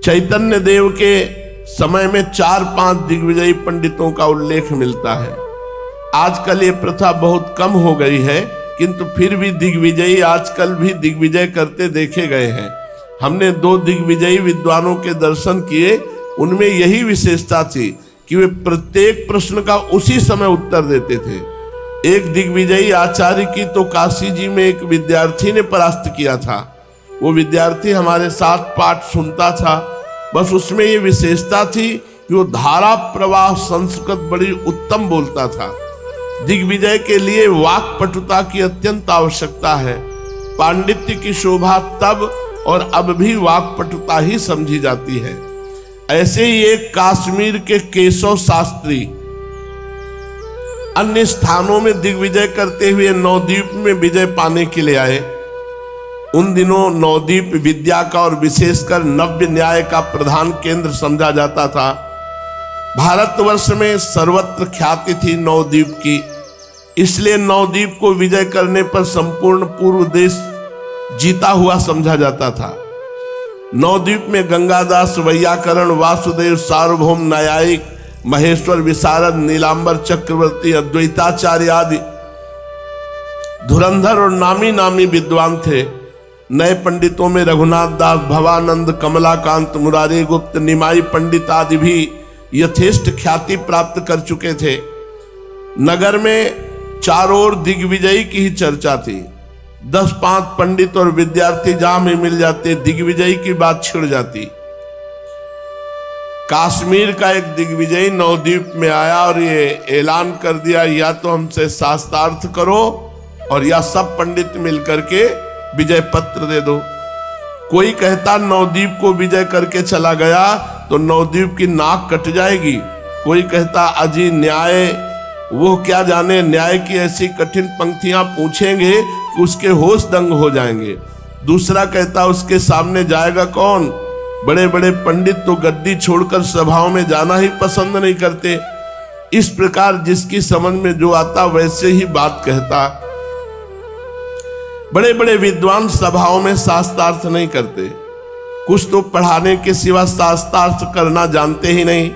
चैतन्य देव के समय में 4-5 दिग्विजयी पंडितों का उल्लेख मिलता है। आजकल ये प्रथा बहुत कम हो गई है, किंतु फिर भी दिग्विजयी आजकल भी दिग्विजय करते देखे गए हैं। हमने 2 दिग्विजयी विद्वानों के दर्शन किए, उनमें यही विशेषता थी कि वे प्रत्येक प्रश्न का उसी समय उत्तर देते थे। एक दिग्विजयी आचार्य की तो काशी जी में एक विद्यार्थी ने परास्त किया था। वो विद्यार्थी हमारे साथ पाठ सुनता था, बस उसमें ये विशेषता थी कि वो धारा प्रवाह संस्कृत बड़ी उत्तम बोलता था। दिग्विजय के लिए वाक पटुता की अत्यंत आवश्यकता है। पांडित्य की शोभा तब और अब भी वाक पटुता ही समझी जाती है। ऐसे ही एक कश्मीर के केशव शास्त्री अन्य स्थानों में दिग्विजय करते हुए नवद्वीप में विजय पाने के लिए आए। उन दिनों नवद्वीप विद्या का और विशेषकर नव्य न्याय का प्रधान केंद्र समझा जाता था। भारतवर्ष में सर्वत्र ख्याति थी नवद्वीप की, इसलिए नवद्वीप को विजय करने पर संपूर्ण पूर्व देश जीता हुआ समझा जाता था। नवद्वीप में गंगादास, वैयाकरण, वासुदेव, सार्वभौम, न्यायिक, महेश्वर विशारद, नीलांबर चक्रवर्ती, अद्वैताचार्य आदि धुरंधर और नामी नामी विद्वान थे। नए पंडितों में रघुनाथ दास, भवानंद, कमलाकांत, मुरारी गुप्त, निमाई पंडित आदि भी यथेष्ट ख्याति प्राप्त कर चुके थे। नगर में चारों ओर दिग्विजयी की ही चर्चा थी। 10-5 पंडित और विद्यार्थी जहां भी मिल जाते, दिग्विजयी की बात छिड़ जाती। कश्मीर का एक दिग्विजयी नवद्वीप में आया और ये ऐलान कर दिया, या तो हमसे शास्त्रार्थ करो और या सब पंडित मिलकर के विजय पत्र दे दो। कोई कहता नवद्वीप को विजय करके चला गया तो नवद्वीप की नाक कट जाएगी। कोई कहता अजी न्याय, वो क्या जाने, न्याय की ऐसी कठिन पंक्तियां पूछेंगे कि उसके होश दंग हो जाएंगे। दूसरा कहता उसके सामने जाएगा कौन। बड़े बड़े पंडित तो गद्दी छोड़कर सभाओं में जाना ही पसंद नहीं करते। इस प्रकार जिसकी समझ में जो आता वैसे ही बात कहता। बड़े बड़े विद्वान सभाओं में शास्त्रार्थ नहीं करते। कुछ तो पढ़ाने के सिवा शास्त्रार्थ करना जानते ही नहीं।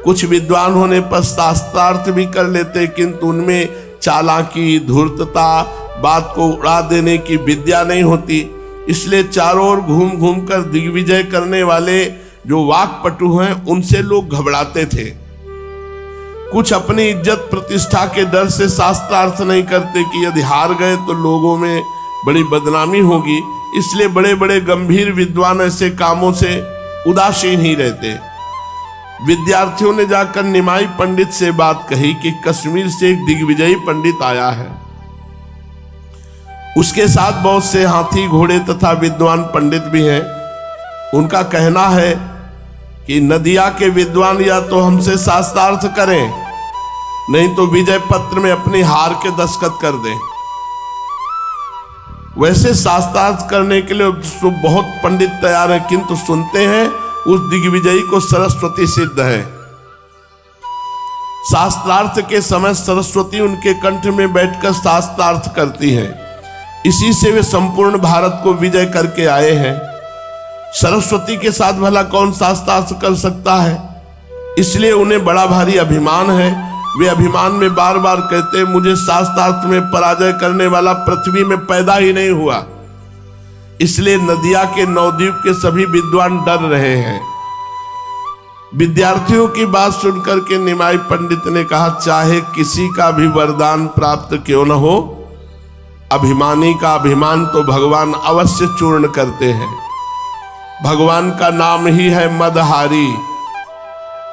कुछ विद्वान होने पर शास्त्रार्थ भी कर लेते, किंतु उनमें चालाकी, धूर्तता, बात को उड़ा देने की विद्या नहीं होती। इसलिए चारों ओर घूम घूम कर दिग्विजय करने वाले जो वाक्पटु हैं उनसे लोग घबराते थे। कुछ अपनी इज्जत प्रतिष्ठा के डर से शास्त्रार्थ नहीं करते कि यदि हार गए तो लोगों में बड़ी बदनामी होगी। इसलिए बड़े बड़े गंभीर विद्वान ऐसे कामों से उदासीन ही रहते। विद्यार्थियों ने जाकर निमाई पंडित से बात कही कि कश्मीर से एक दिग्विजयी पंडित आया है। उसके साथ बहुत से हाथी, घोड़े तथा विद्वान पंडित भी हैं। उनका कहना है कि नदिया के विद्वान या तो हमसे शास्त्रार्थ करें, नहीं तो विजय पत्र में अपनी हार के दस्तखत कर दें। वैसे शास्त्रार्थ करने के लिए तो बहुत पंडित तैयार हैं, किंतु सुनते हैं उस दिग्विजयी को सरस्वती सिद्ध है। शास्त्रार्थ के समय सरस्वती उनके कंठ में बैठकर शास्त्रार्थ करती है। इसी से वे संपूर्ण भारत को विजय करके आए हैं। सरस्वती के साथ भला कौन शास्त्रार्थ कर सकता है। इसलिए उन्हें बड़ा भारी अभिमान है। वे अभिमान में बार बार कहते मुझे शास्त्रार्थ में पराजय करने वाला पृथ्वी में पैदा ही नहीं हुआ। इसलिए नदिया के नवद्वीप के सभी विद्वान डर रहे हैं। विद्यार्थियों की बात सुनकर के निमाई पंडित ने कहा, चाहे किसी का भी वरदान प्राप्त क्यों न हो, अभिमानी का अभिमान तो भगवान अवश्य चूर्ण करते हैं। भगवान का नाम ही है मदहारी।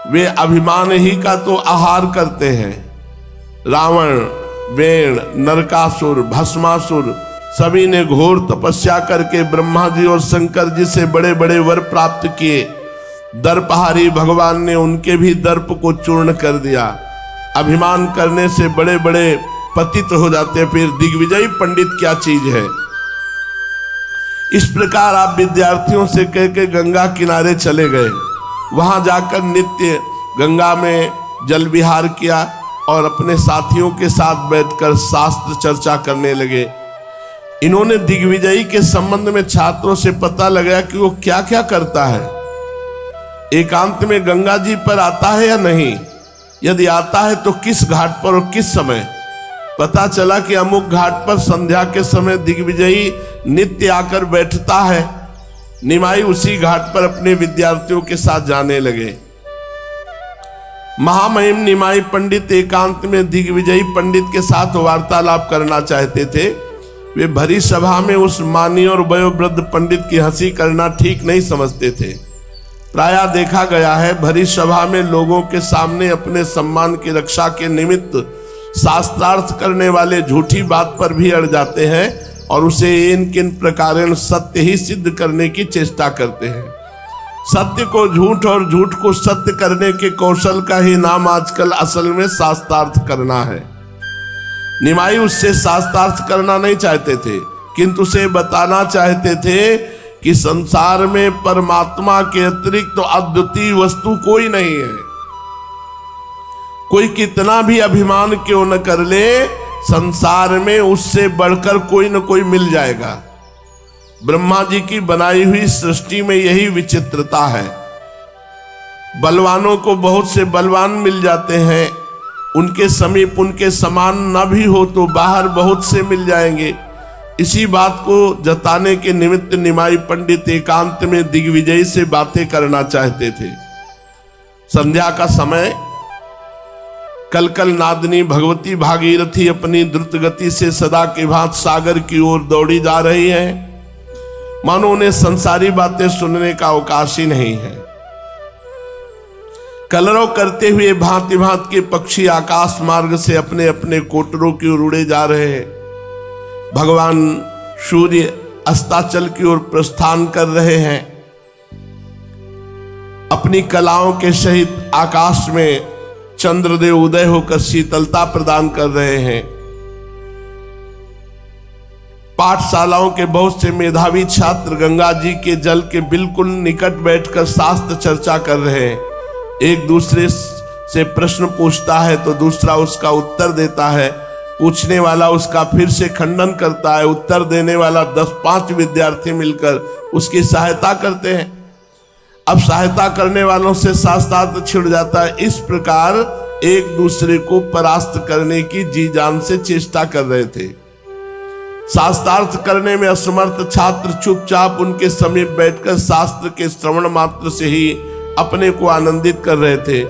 वे अभिमान ही का तो आहार करते हैं। रावण, वेण, नरकासुर, भस्मासुर सभी ने घोर तपस्या करके ब्रह्मा जी और शंकर जी से बड़े बड़े वर प्राप्त किए। दर्पहारी भगवान ने उनके भी दर्प को चूर्ण कर दिया। अभिमान करने से बड़े बड़े पतित हो जाते, फिर दिग्विजयी पंडित क्या चीज है। इस प्रकार आप विद्यार्थियों से कह के गंगा किनारे चले गए। वहां जाकर नित्य गंगा में जल विहार किया और अपने साथियों के साथ बैठकर शास्त्र चर्चा करने लगे। इन्होंने दिग्विजयी के संबंध में छात्रों से पता लगाया कि वो क्या क्या करता है। एकांत में गंगा जी पर आता है या नहीं? यदि आता है तो किस घाट पर और किस समय? पता चला कि अमुक घाट पर संध्या के समय दिग्विजयी नित्य आकर बैठता है। निमाई उसी घाट पर अपने विद्यार्थियों के साथ जाने लगे। महामहिम निमाई पंडित एकांत में दिग्विजयी पंडित के साथ वार्तालाप करना चाहते थे। वे भरी सभा में उस मानी और वयोवृद्ध पंडित की हंसी करना ठीक नहीं समझते थे। प्रायः देखा गया है, भरी सभा में लोगों के सामने अपने सम्मान की रक्षा के निमित्त शास्त्रार्थ करने वाले झूठी बात पर भी अड़ जाते हैं और उसे इन किन प्रकारेण सत्य ही सिद्ध करने की चेष्टा करते हैं। सत्य को झूठ और झूठ को सत्य करने के कौशल का ही नाम आजकल असल में शास्त्रार्थ करना है। निमाई उससे शास्त्रार्थ करना नहीं चाहते थे, किंतु उसे बताना चाहते थे कि संसार में परमात्मा के अतिरिक्त तो अद्वितीय वस्तु कोई नहीं है। कोई कितना भी अभिमान क्यों न कर ले, संसार में उससे बढ़कर कोई न कोई मिल जाएगा। ब्रह्मा जी की बनाई हुई सृष्टि में यही विचित्रता है। बलवानों को बहुत से बलवान मिल जाते हैं, उनके समीप उनके समान न भी हो तो बाहर बहुत से मिल जाएंगे। इसी बात को जताने के निमित्त निमाई पंडित एकांत में दिग्विजय से बातें करना चाहते थे। संध्या का समय, कलकल नादनी भगवती भागीरथी अपनी द्रुत गति से सदा के भांत सागर की ओर दौड़ी जा रही है। मानो उन्हें संसारी बातें सुनने का अवकाश ही नहीं है। कलरव करते हुए भांति भांति के पक्षी आकाश मार्ग से अपने अपने कोटरों की ओर उड़े जा रहे हैं। भगवान सूर्य अस्ताचल की ओर प्रस्थान कर रहे हैं। अपनी कलाओं के सहित आकाश में चंद्रदेव उदय होकर शीतलता प्रदान कर रहे हैं। पाठशालाओं के बहुत से मेधावी छात्र गंगा जी के जल के बिल्कुल निकट बैठकर शास्त्र चर्चा कर रहे हैं। एक दूसरे से प्रश्न पूछता है तो दूसरा उसका उत्तर देता है। पूछने वाला उसका फिर से खंडन करता है। उत्तर देने वाला 10-5 विद्यार्थी मिलकर उसकी सहायता करते हैं। अब सहायता करने वालों से शास्त्रार्थ छिड़ जाता है। इस प्रकार एक दूसरे को परास्त करने की जी जान से चेष्टा कर रहे थे। शास्त्रार्थ करने में असमर्थ छात्र चुपचाप उनके समीप बैठकर शास्त्र के श्रवण मात्र से ही अपने को आनंदित कर रहे थे।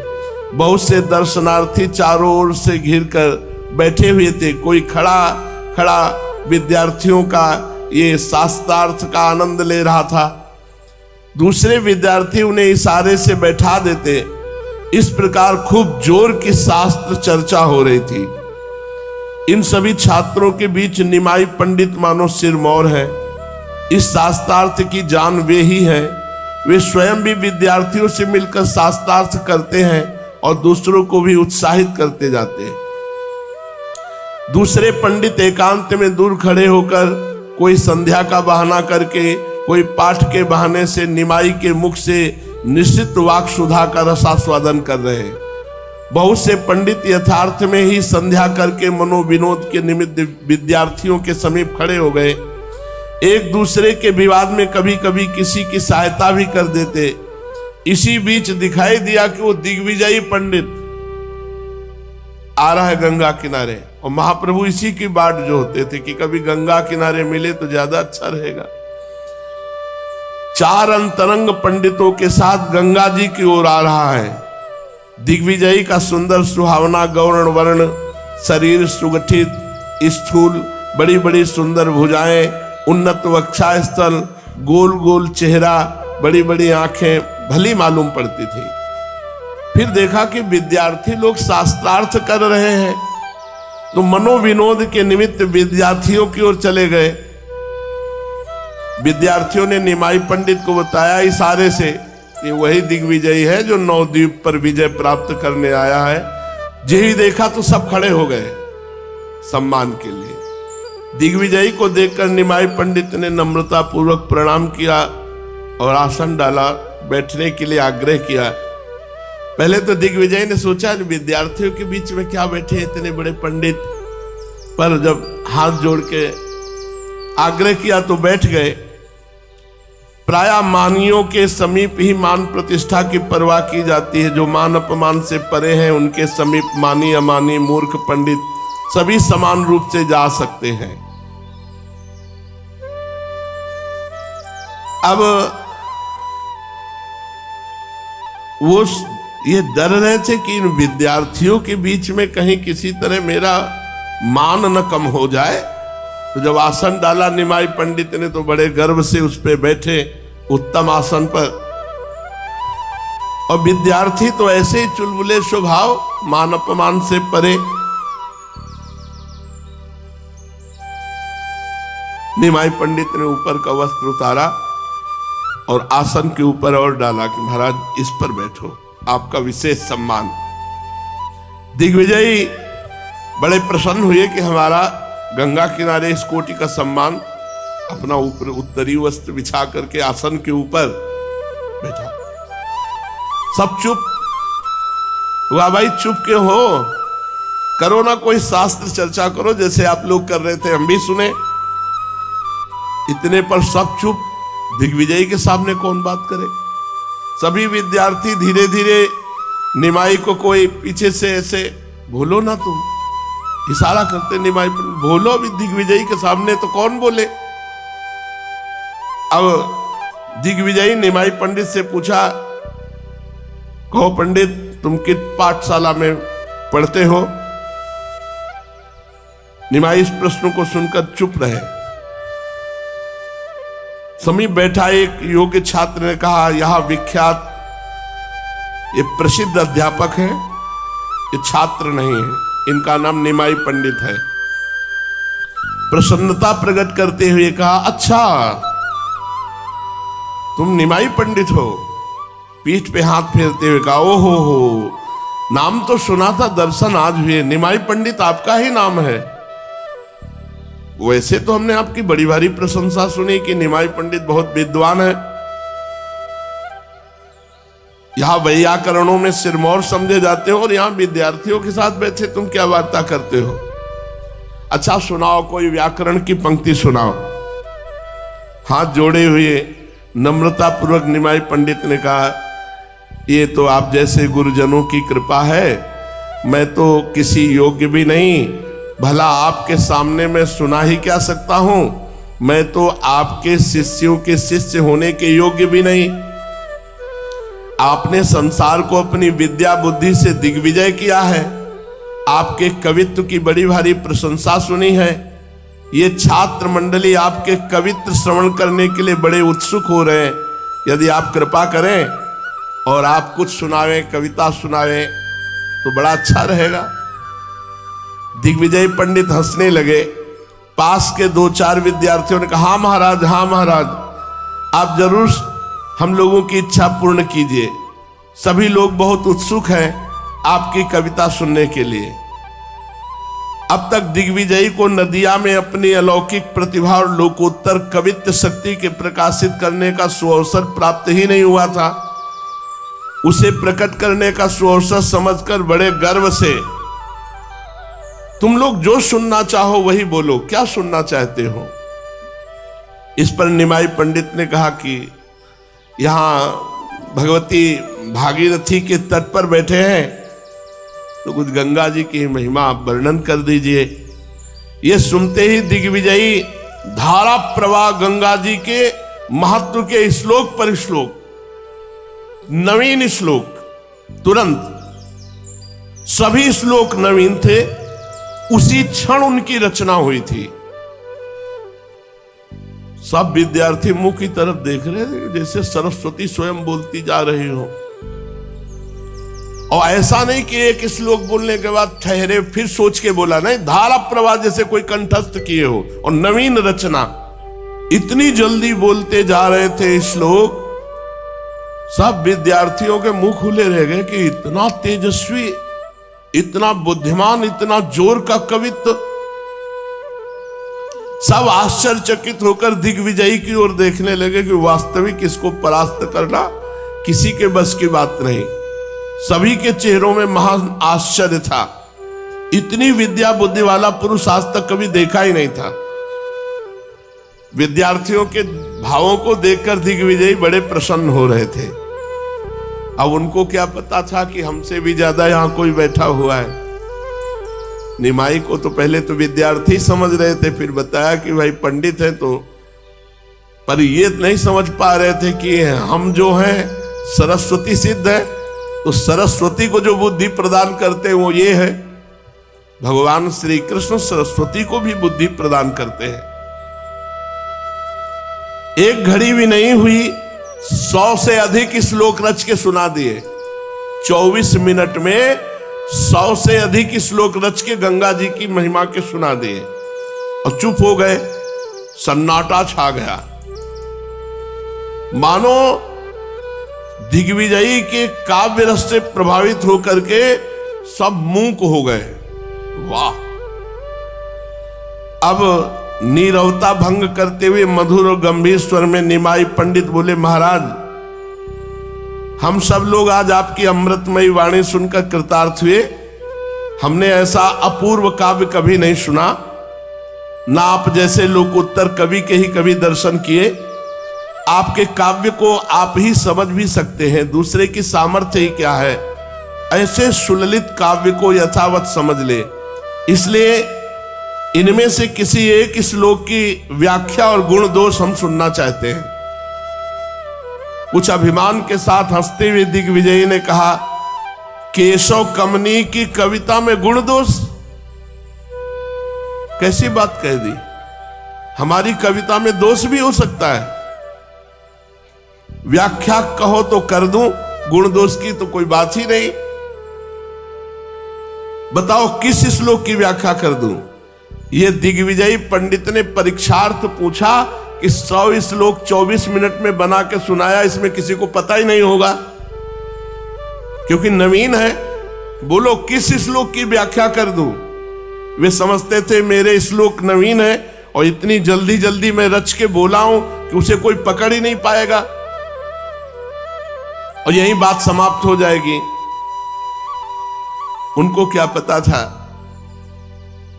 बहुत से दर्शनार्थी चारों ओर से घिरकर बैठे हुए थे। कोई खड़ा खड़ा विद्यार्थियों का ये शास्त्रार्थ का आनंद ले रहा था। दूसरे विद्यार्थी उन्हें इशारे से बैठा देते। इस प्रकार खूब जोर की शास्त्र चर्चा हो रही थी। इन सभी छात्रों के बीच निमाई पंडित मानो सिरमौर है। इस शास्त्रार्थ की जान वे ही है। वे स्वयं भी विद्यार्थियों से मिलकर शास्त्रार्थ करते हैं और दूसरों को भी उत्साहित करते जाते हैं। दूसरे पंडित एकांत में दूर खड़े होकर कोई संध्या का बहाना करके, कोई पाठ के बहाने से निमाई के मुख से निश्चित वाक सुधा का रसास्वादन कर रहे हैं। बहुत से पंडित यथार्थ में ही संध्या करके मनोविनोद के निमित्त विद्यार्थियों के समीप खड़े हो गए। एक दूसरे के विवाद में कभी कभी किसी की सहायता भी कर देते। इसी बीच दिखाई दिया कि वो दिग्विजयी पंडित आ रहा है गंगा किनारे, और महाप्रभु इसी की बाट जो होते थे कि कभी गंगा किनारे मिले तो ज्यादा अच्छा रहेगा। 4 अंतरंग पंडितों के साथ गंगा जी की ओर आ रहा है। दिग्विजयी का सुंदर सुहावना गौर्ण वर्ण शरीर, सुगठित स्थूल, बड़ी बड़ी सुंदर भुजाएं, उन्नत वक्षस्थल, गोल गोल चेहरा, बड़ी बड़ी आंखें भली मालूम पड़ती थी। फिर देखा कि विद्यार्थी लोग शास्त्रार्थ कर रहे हैं तो मनोविनोद के निमित्त विद्यार्थियों की ओर चले गए। विद्यार्थियों ने निमाई पंडित को बताया इशारे से कि वही दिग्विजयी है जो नवद्वीप पर विजय प्राप्त करने आया है। यही देखा तो सब खड़े हो गए सम्मान के लिए। दिग्विजयी को देखकर निमाई पंडित ने नम्रता पूर्वक प्रणाम किया और आसन डाला, बैठने के लिए आग्रह किया। पहले तो दिग्विजय ने सोचा विद्यार्थियों के बीच में क्या बैठे इतने बड़े पंडित, पर जब हाथ जोड़ के आग्रह किया तो बैठ गए। प्रायः मानियों के समीप ही मान प्रतिष्ठा की परवाह की जाती है। जो मान अपमान से परे हैं उनके समीप मानी अमानी मूर्ख पंडित सभी समान रूप से जा सकते हैं। अब वो ये डर रहे थे कि इन विद्यार्थियों के बीच में कहीं किसी तरह मेरा मान न कम हो जाए। तो जब आसन डाला निमाई पंडित ने तो बड़े गर्व से उस पे बैठे उत्तम आसन पर। और विद्यार्थी तो ऐसे ही चुलबुले स्वभाव, मान अपमान से परे। निमाई पंडित ने ऊपर का वस्त्र उतारा और आसन के ऊपर और डाला कि महाराज इस पर बैठो, आपका विशेष सम्मान। दिग्विजयी बड़े प्रसन्न हुए कि हमारा गंगा किनारे इस कोटि का सम्मान, अपना ऊपर उत्तरी वस्त्र बिछा करके आसन के ऊपर बैठा। सब चुप हुआ। भाई चुप क्यों हो, करो ना कोई शास्त्र चर्चा करो, जैसे आप लोग कर रहे थे हम भी सुने। इतने पर सब चुप। दिग्विजयी के सामने कौन बात करे। सभी विद्यार्थी धीरे धीरे निमाई को कोई पीछे से ऐसे, बोलो ना तुम, इशारा करते निमाई पर, बोलो भी दिग्विजयी के सामने तो कौन बोले। अब दिग्विजयी निमाई पंडित से पूछा, कहो पंडित तुम किस पाठशाला में पढ़ते हो। निमाई इस प्रश्न को सुनकर चुप रहे। समीप बैठा एक योग्य छात्र ने कहा, यहां विख्यात ये प्रसिद्ध अध्यापक हैं, ये छात्र नहीं है, इनका नाम निमाई पंडित है। प्रसन्नता प्रकट करते हुए कहा, अच्छा तुम निमाई पंडित हो। पीठ पे हाथ फेरते हुए कहा, ओहो नाम तो सुना था, दर्शन आज हुए। निमाई पंडित आपका ही नाम है। वैसे तो हमने आपकी बड़ी भारी प्रशंसा सुनी कि निमाई पंडित बहुत विद्वान है, यहां वैयाकरणों में सिरमौर समझे जाते हो और यहां विद्यार्थियों के साथ बैठे तुम क्या वार्ता करते हो। अच्छा सुनाओ, कोई व्याकरण की पंक्ति सुनाओ। हाथ जोड़े हुए नम्रता पूर्वक निमाई पंडित ने कहा, ये तो आप जैसे गुरुजनों की कृपा है, मैं तो किसी योग्य भी नहीं, भला आपके सामने मैं सुना ही क्या सकता हूं। मैं तो आपके शिष्यों के शिष्य होने के योग्य भी नहीं। आपने संसार को अपनी विद्या बुद्धि से दिग्विजय किया है, आपके कवित्व की बड़ी भारी प्रशंसा सुनी है। ये छात्र मंडली आपके कवित्व श्रवण करने के लिए बड़े उत्सुक हो रहे हैं। यदि आप कृपा करें और आप कुछ सुनावें, कविता सुनावें तो बड़ा अच्छा रहेगा। दिग्विजय पंडित हंसने लगे। पास के 2-4 विद्यार्थियों ने कहा, हाँ महाराज, हाँ महाराज, आप जरूर हम लोगों की इच्छा पूर्ण कीजिए। सभी लोग बहुत उत्सुक हैं आपकी कविता सुनने के लिए। अब तक दिग्विजयी को नदिया में अपनी अलौकिक प्रतिभा और लोकोत्तर कवित्व शक्ति के प्रकाशित करने का सुअवसर प्राप्त ही नहीं हुआ था। उसे प्रकट करने का सुअवसर समझकर बड़े गर्व से, तुम लोग जो सुनना चाहो वही बोलो, क्या सुनना चाहते हो। इस पर निमाई पंडित ने कहा कि यहां भगवती भागीरथी के तट पर बैठे हैं, तो कुछ गंगा जी की महिमा आप वर्णन कर दीजिए। ये सुनते ही दिग्विजयी धारा प्रवाह गंगा जी के महत्व के श्लोक पर श्लोक, नवीन श्लोक, तुरंत सभी श्लोक नवीन थे, उसी क्षण उनकी रचना हुई थी। सब विद्यार्थी मुंह की तरफ देख रहे थे जैसे सरस्वती स्वयं बोलती जा रही हो। और ऐसा नहीं कि एक श्लोक बोलने के बाद ठहरे फिर सोच के बोला, नहीं, धारा प्रवाह जैसे कोई कंठस्थ किए हो। और नवीन रचना, इतनी जल्दी बोलते जा रहे थे श्लोक, सब विद्यार्थियों के मुंह खुले रह गए कि इतना तेजस्वी, इतना बुद्धिमान, इतना जोर का कवित्व। सब आश्चर्यचकित होकर दिग्विजयी की ओर देखने लगे कि वास्तविक इसको परास्त करना किसी के बस की बात नहीं। सभी के चेहरों में महान आश्चर्य था। इतनी विद्या बुद्धि वाला पुरुष आज तक कभी देखा ही नहीं था। विद्यार्थियों के भावों को देखकर दिग्विजयी बड़े प्रसन्न हो रहे थे। अब उनको क्या पता था कि हमसे भी ज्यादा यहां कोई बैठा हुआ है। निमाई को तो पहले तो विद्यार्थी समझ रहे थे, फिर बताया कि भाई पंडित है, तो पर ये नहीं समझ पा रहे थे कि हम जो हैं सरस्वती सिद्ध है, तो सरस्वती को जो बुद्धि प्रदान करते हैं वो ये है। भगवान श्री कृष्ण सरस्वती को भी बुद्धि प्रदान करते हैं। एक घड़ी भी नहीं हुई 100 से अधिक श्लोक रच के सुना दिए। 24 मिनट में 100 से अधिक श्लोक रच के गंगा जी की महिमा के सुना दिए और चुप हो गए। सन्नाटा छा गया, मानो दिग्विजयी के काव्य रस से प्रभावित होकर के सब मूक हो गए। वाह! अब नीरवता भंग करते हुए मधुर और गंभीर स्वर में निमाई पंडित बोले, महाराज, हम सब लोग आज आपकी अमृतमयी वाणी सुनकर कृतार्थ हुए। हमने ऐसा अपूर्व काव्य कभी नहीं सुना, ना आप जैसे लोकोत्तर कवि के ही कभी दर्शन किए। आपके काव्य को आप ही समझ भी सकते हैं, दूसरे की सामर्थ्य ही क्या है। ऐसे सुललित काव्य को यथावत समझ ले। इसलिए इनमें से किसी एक श्लोक की व्याख्या और गुण दोष हम सुनना चाहते हैं। कुछ अभिमान के साथ हंसते हुए दिग्विजयी ने कहा, केशव कमनी की कविता में गुण दोष? कैसी बात कह दी? हमारी कविता में दोष भी हो सकता है। व्याख्या कहो तो कर दूं, गुण दोष की तो कोई बात ही नहीं। बताओ किस श्लोक की व्याख्या कर दूं? ये दिग्विजयी पंडित ने परीक्षार्थ पूछा कि 100 श्लोक 24 मिनट में बना के सुनाया, इसमें किसी को पता ही नहीं होगा क्योंकि नवीन है। बोलो किस श्लोक की व्याख्या कर दूं? वे समझते थे मेरे श्लोक नवीन है और इतनी जल्दी जल्दी मैं रच के बोला हूं कि उसे कोई पकड़ ही नहीं पाएगा और यही बात समाप्त हो जाएगी। उनको क्या पता था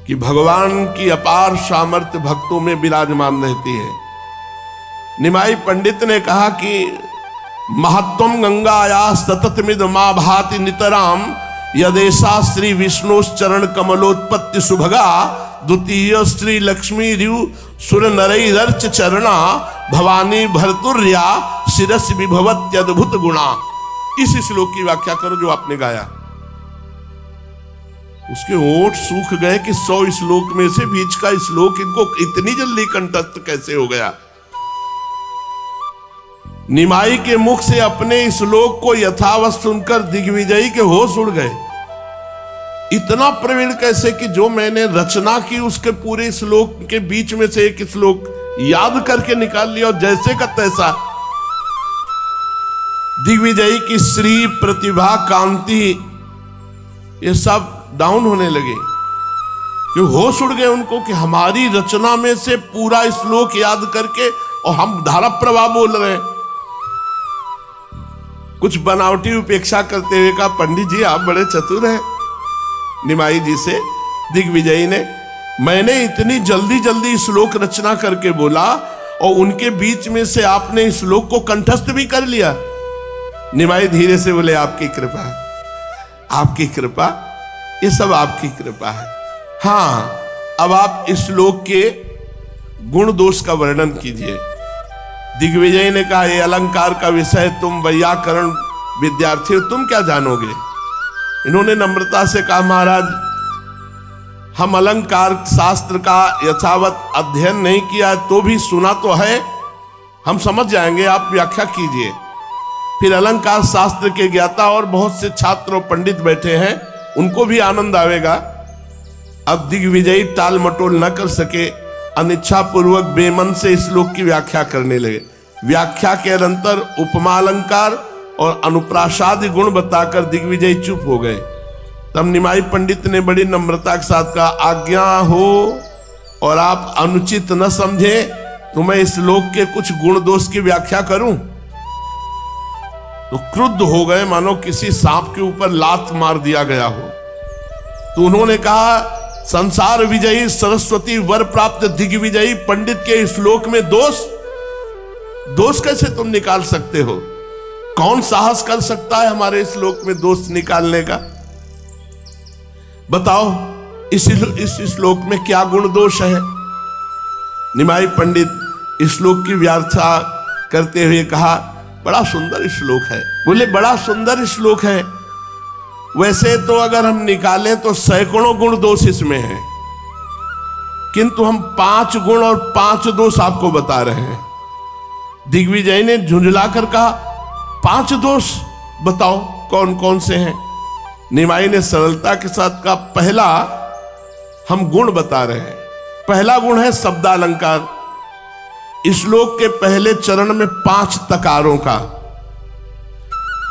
कि भगवान की अपार सामर्थ्य भक्तों में विराजमान रहती है। निमाई पंडित ने कहा कि महत्वम गंगाया सततमिद मा भाति नितराम यदेशा श्री विष्णुश्चरण कमलोत्पत्ति सुभगा द्वितीय श्री लक्ष्मी रिव सुर नरैरर्च चरणा भवानी भर्तुर्या शिरस विभवत्यद्भुत गुणा। इस श्लोक की व्याख्या करो जो आपने गाया। उसके ओठ सूख गए कि 100 श्लोक में से बीच का श्लोक इनको इतनी जल्दी कंठस्थ कैसे हो गया। निमाई के मुख से अपने श्लोक को यथावत सुनकर दिग्विजयी के होश उड़ गए। इतना प्रवीण कैसे कि जो मैंने रचना की उसके पूरे श्लोक के बीच में से एक श्लोक याद करके निकाल लिया और जैसे का तैसा। दिग्विजयी की श्री प्रतिभा कांति ये सब डाउन होने लगे कि होश उड़ गए उनको कि हमारी रचना में से पूरा श्लोक याद करके और हम धारा प्रवाह बोल रहे हैं। कुछ बनावटी उपेक्षा करते हुए कहा, पंडित जी आप बड़े चतुर हैं। निमाई जी से दिग्विजयी ने, मैंने इतनी जल्दी जल्दी श्लोक रचना करके बोला और उनके बीच में से आपने श्लोक को कंठस्थ भी कर लिया। निमाई धीरे से बोले, आपकी कृपा है, आपकी कृपा, ये सब आपकी कृपा है। हाँ, अब आप इस श्लोक के गुण दोष का वर्णन कीजिए। दिग्विजय ने कहा, ये अलंकार का विषय तुम वैयाकरण विद्यार्थी हो, तुम क्या जानोगे। इन्होंने नम्रता से कहा, महाराज हम अलंकार शास्त्र का यथावत अध्ययन नहीं किया तो भी सुना तो है, हम समझ जाएंगे, आप व्याख्या कीजिए। फिर अलंकार शास्त्र के ज्ञाता और बहुत से छात्र और पंडित बैठे हैं, उनको भी आनंद आवेगा। अब दिग्विजयी टाल मटोल न कर सके, अनिच्छा पूर्वक बेमन से इस श्लोक की व्याख्या करने लगे। व्याख्या के अंतर उपमा अलंकार और अनुप्रासादि गुण बताकर दिग्विजयी चुप हो गए। तब निमाई पंडित ने बड़ी नम्रता के साथ कहा, आज्ञा हो और आप अनुचित न समझे तो मैं इस श्लोक के कुछ गुण दोष की व्याख्या करूं। तो क्रुद्ध हो गए, मानो किसी सांप के ऊपर लात मार दिया गया हो। तो उन्होंने कहा, संसार विजयी सरस्वती वर प्राप्त दिग्विजयी पंडित के श्लोक में दोष, दोष कैसे तुम निकाल सकते हो? कौन साहस कर सकता है हमारे श्लोक में दोष निकालने का? बताओ इस श्लोक में क्या गुण दोष है? निमाई पंडित इस श्लोक की व्याख्या करते हुए कहा, बड़ा सुंदर श्लोक है। बोले बड़ा सुंदर श्लोक है, वैसे तो अगर हम निकालें तो सैकड़ों गुण दोष इसमें है, किंतु हम 5 गुण और 5 दोष आपको बता रहे हैं। दिग्विजय ने झुंझलाकर कहा, 5 दोष बताओ कौन कौन से हैं? निमाई ने सरलता के साथ कहा, पहला हम गुण बता रहे हैं। पहला गुण है शब्दालंकार। इस श्लोक के पहले चरण में 5 तकारों का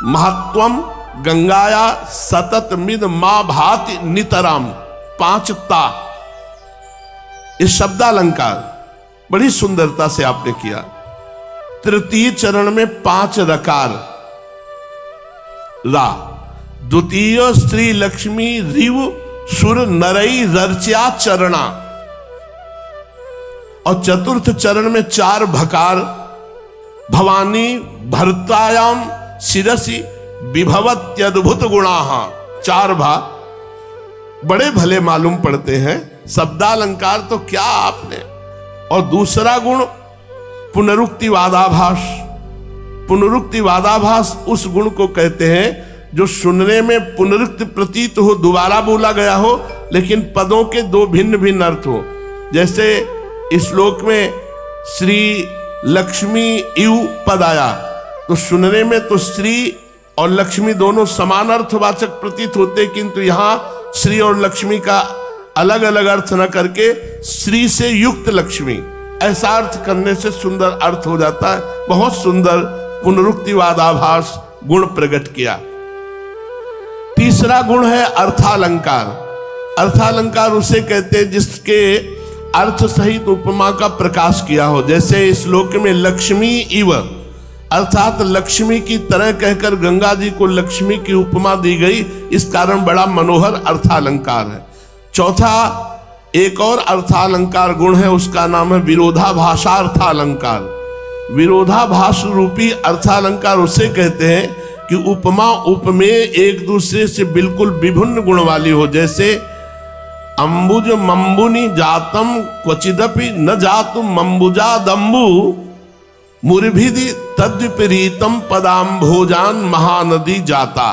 महत्वम गंगाया सतत मिद मां भाति नितराम, 5 ता। इस शब्दालंकार बड़ी सुंदरता से आपने किया। तृतीय चरण में 5 रकार रा, द्वितीय श्री लक्ष्मी रिव सुर नरई रर्च्या चरणा, और चतुर्थ चरण में 4 भकार, भवानी भरतायाम शिरसी विभवत्यद्भुत गुणाः, 4 भा। बड़े भले मालूम पड़ते हैं शब्दालंकार तो क्या आपने। और दूसरा गुण पुनरुक्तिवादाभास। पुनरुक्तिवादाभास उस गुण को कहते हैं जो सुनने में पुनरुक्ति प्रतीत हो, दोबारा बोला गया हो, लेकिन पदों के 2 भिन्न भिन्न अर्थ हो। जैसे इस श्लोक में श्री लक्ष्मी इव पद आया, तो सुनने में तो श्री और लक्ष्मी दोनों समान अर्थवाचक प्रतीत होते, किंतु यहां श्री और लक्ष्मी का अलग अलग अर्थ न करके श्री से युक्त लक्ष्मी, ऐसा अर्थ करने से सुंदर अर्थ हो जाता है। बहुत सुंदर पुनरुक्तिवादाभास गुण प्रकट किया। तीसरा गुण है अर्थालंकार। अर्थालंकार उसे कहते हैं जिसके अर्थ सहित उपमा का प्रकाश किया हो। जैसे इस श्लोक में लक्ष्मी इव, अर्थात लक्ष्मी की तरह कहकर गंगा जी को लक्ष्मी की उपमा दी गई, इस कारण बड़ा मनोहर अर्थालंकार है। चौथा एक और अर्थालंकार गुण है, उसका नाम है विरोधाभासार्थालंकार। विरोधाभास रूपी अर्थालंकार उसे कहते हैं कि उपमा उपमेय एक दूसरे से बिल्कुल विभिन्न गुण वाली हो। जैसे अंबुज मंबुनि जातम क्वचिदपि न जातु मंबुजादंबु मुरभिधि तद्विपरीतम पदाम्भोजान महानदी जाता।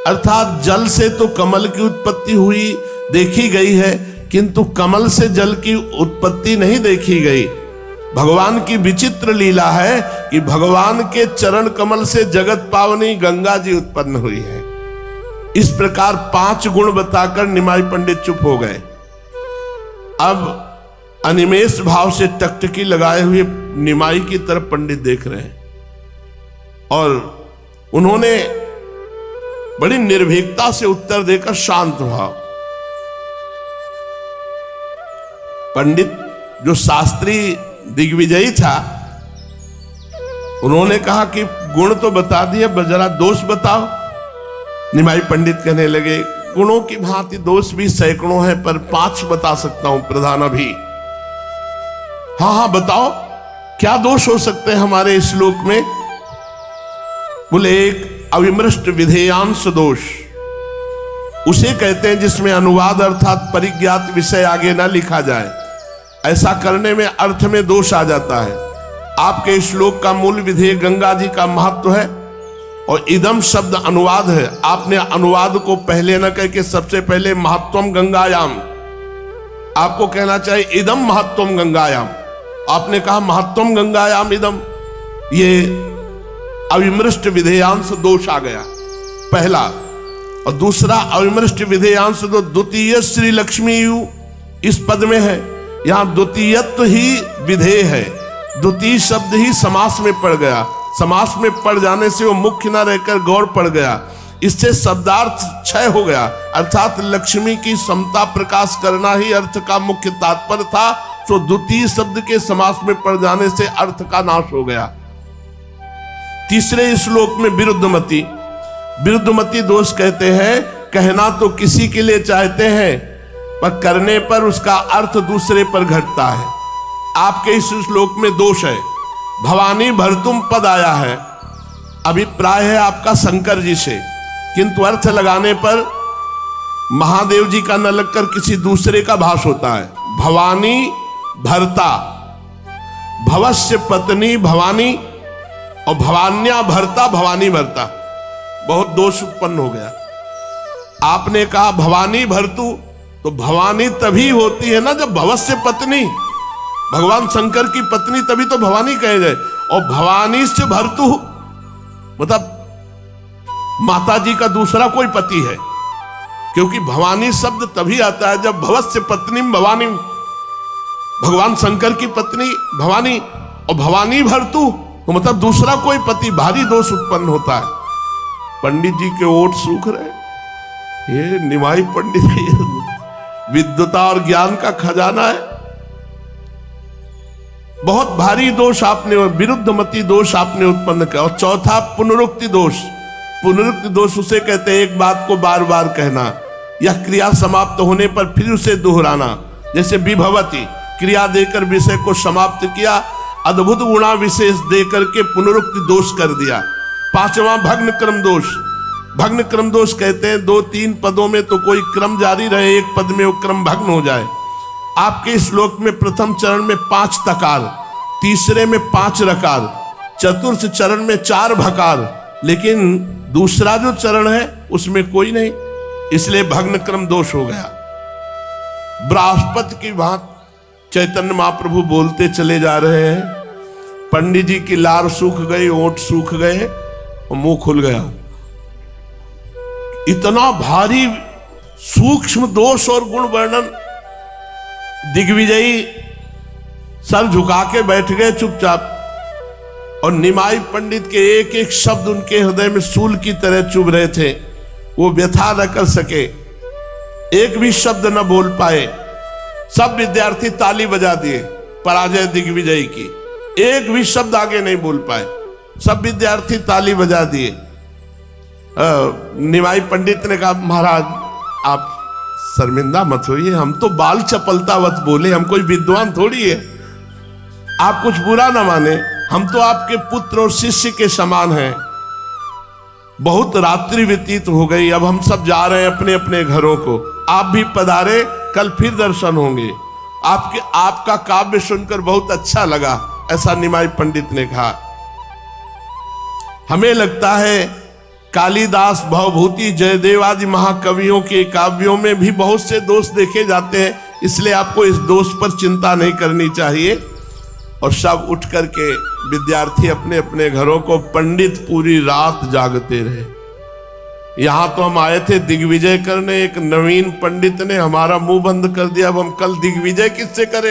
अर्थात जल से तो कमल की उत्पत्ति हुई देखी गई है, किंतु कमल से जल की उत्पत्ति नहीं देखी गई। भगवान की विचित्र लीला है कि भगवान के चरण कमल से जगत पावनी गंगा जी उत्पन्न हुई है। इस प्रकार 5 गुण बताकर निमाई पंडित चुप हो गए। अब अनिमेष भाव से टकटकी लगाए हुए निमाई की तरफ पंडित देख रहे हैं, और उन्होंने बड़ी निर्भीकता से उत्तर देकर शांत भाव। पंडित जो शास्त्री दिग्विजयी था, उन्होंने कहा कि गुण तो बता दिए, जरा दोष बताओ। निमाई पंडित कहने लगे, गुणों की भांति दोष भी सैकड़ों हैं, पर 5 बता सकता हूं प्रधान अभी। हाँ बताओ, क्या दोष हो सकते हैं हमारे इस श्लोक में? बोले एक अविमृष्ट विधेयांश दोष, उसे कहते हैं जिसमें अनुवाद अर्थात परिज्ञात विषय आगे ना लिखा जाए। ऐसा करने में अर्थ में दोष आ जाता है। आपके श्लोक का मूल विधेय गंगा जी का महत्व है, और इदम शब्द अनुवाद है। आपने अनुवाद को पहले न कह के सबसे पहले महत्वम गंगायाम, आपको कहना चाहिए इदम महत्वम गंगायाम। आपने कहा महत्वम गंगायाम इदम, ये अविमृष्ट विधेयांश दोष आ गया पहला। और दूसरा अविमृष्ट विधेयांश दो द्वितीय श्री लक्ष्मी यू इस पद में है। यहां द्वितीयत्व ही विधेय है, द्वितीय शब्द ही समास में पड़ गया। समास में पड़ जाने से वो मुख्य न रहकर गौर पड़ गया, इससे शब्दार्थ क्षय हो गया। अर्थात लक्ष्मी की समता प्रकाश करना ही अर्थ का मुख्य तात्पर्य था, तो द्वितीय शब्द के समास में पड़ जाने से अर्थ का नाश हो गया। तीसरे श्लोक में विरुद्धमति, विरुद्धमति दोष कहते हैं, कहना तो किसी के लिए चाहते हैं पर करने पर उसका अर्थ दूसरे पर घटता है। आपके इस श्लोक में दोष है। भवानी भरतुम पद आया है, अभिप्राय है आपका शंकर जी से, किंतु अर्थ लगाने पर महादेव जी का न लगकर किसी दूसरे का भास होता है। भवानी भरता, भवस्य पत्नी भवानी और भवान्या भरता, भवानी भरता, बहुत दोष उत्पन्न हो गया। आपने कहा भवानी भरतु, तो भवानी तभी होती है ना जब भवस्य पत्नी, भगवान शंकर की पत्नी, तभी तो भवानी कहे गए। और भवानी से भरतु मतलब माता जी का दूसरा कोई पति है, क्योंकि भवानी शब्द तभी आता है जब भवस्य पत्नी भवानी, भगवान शंकर की पत्नी भवानी, और भवानी भरतु तो मतलब दूसरा कोई पति, भारी दोष उत्पन्न होता है। पंडित जी के ओठ सूख रहे, ये निमाई पंडित विद्वता और ज्ञान का खजाना है। बहुत भारी दोष आपने, विरुद्धमति दोष आपने उत्पन्न किया। और चौथा पुनरुक्ति दोष। पुनरुक्ति दोष उसे कहते हैं एक बात को बार बार कहना, या क्रिया समाप्त होने पर फिर उसे दोहराना। जैसे विभवती, क्रिया देकर विषय को समाप्त किया, अद्भुत गुणा विशेष देकर के पुनरुक्ति दोष कर दिया। पांचवा भग्न क्रम दोष। भग्न क्रम दोष कहते हैं 2-3 पदों में तो कोई क्रम जारी रहे, एक पद में वो क्रम भग्न हो जाए। आपके श्लोक में प्रथम चरण में 5 तकार, तीसरे में 5 रकार, चतुर्थ चरण में 4 भकार, लेकिन दूसरा जो चरण है उसमें कोई नहीं, इसलिए भग्न क्रम दोष हो गया। बृहस्पति की बात चैतन्य महाप्रभु बोलते चले जा रहे हैं, पंडित जी की लार सूख गई, ओठ सूख गए और मुंह खुल गया। इतना भारी सूक्ष्म दोष और गुण वर्णन। दिग्विजयी सर झुका के बैठ गए चुपचाप, और निमाई पंडित के एक एक शब्द उनके हृदय में सूल की तरह चुभ रहे थे। वो व्यथा न कर सके, एक भी शब्द न बोल पाए। सब विद्यार्थी ताली बजा दिए पराजय दिग्विजयी की, एक भी शब्द आगे नहीं बोल पाए। सब विद्यार्थी ताली बजा दिए। निमाई पंडित ने कहा महाराज आप शर्मिंदा मत होइए, हम तो बाल चपलतावत बोले, हम कोई विद्वान थोड़ी है, आप कुछ बुरा ना माने, हम तो आपके पुत्र और शिष्य के समान हैं। बहुत रात्रि व्यतीत हो गई, अब हम सब जा रहे हैं अपने अपने घरों को, आप भी पधारे, कल फिर दर्शन होंगे। आपका काव्य सुनकर बहुत अच्छा लगा, ऐसा निमाई पंडित ने कहा। हमें लगता है कालिदास, भवभूति, जयदेव आदि महाकवियों के काव्यों में भी बहुत से दोष देखे जाते हैं, इसलिए आपको इस दोष पर चिंता नहीं करनी चाहिए। और सब उठ करके विद्यार्थी अपने अपने घरों को, पंडित पूरी रात जागते रहे। यहां तो हम आए थे दिग्विजय करने, एक नवीन पंडित ने हमारा मुंह बंद कर दिया। अब हम कल दिग्विजय किससे करें?